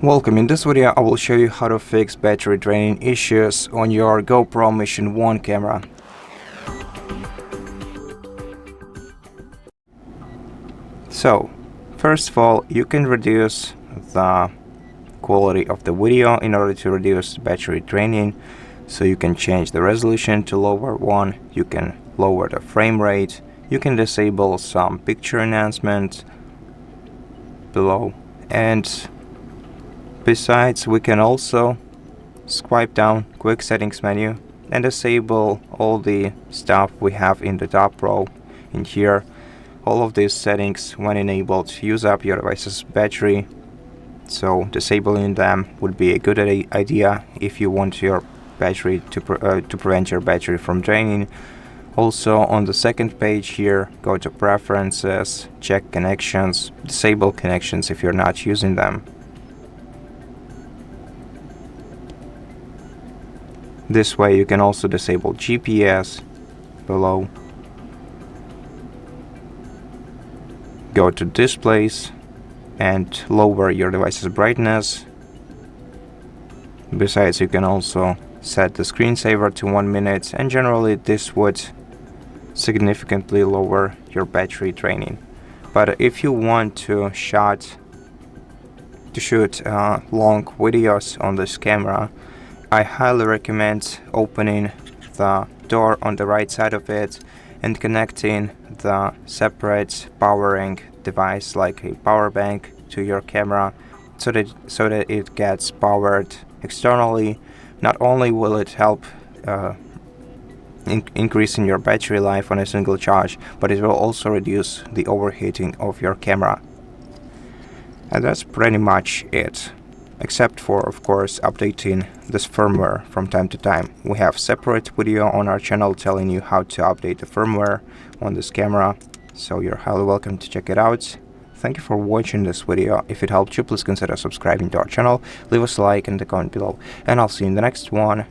Welcome. In this video I will show you how to fix battery draining issues on your GoPro Mission 1 camera. So, first of all, you can reduce the quality of the video in order to reduce battery draining. So you can change the resolution to lower one, you can lower the frame rate, you can disable some picture enhancement below, and besides, we can also swipe down quick settings menu and disable all the stuff we have in the top row in here. All of these settings, when enabled, use up your device's battery, so disabling them would be a good idea if you want your battery to prevent your battery from draining. Also, on the second page here, go to preferences, check connections, disable connections if you're not using them. This way you can also disable GPS below. Go to displays and lower your device's brightness. Besides, you can also set the screensaver to 1 minute, and generally this would significantly lower your battery draining. But if you want to shoot long videos on this camera, I highly recommend opening the door on the right side of it and connecting the separate powering device like a power bank to your camera so that it gets powered externally. Not only will it help increasing your battery life on a single charge, but it will also reduce the overheating of your camera. And that's pretty much it. Except for, of course, updating this firmware from time to time. We have separate video on our channel telling you how to update the firmware on this camera, so you're highly welcome to check it out. Thank you for watching this video. If it helped you, please consider subscribing to our channel, leave us a like and a comment below, and I'll see you in the next one.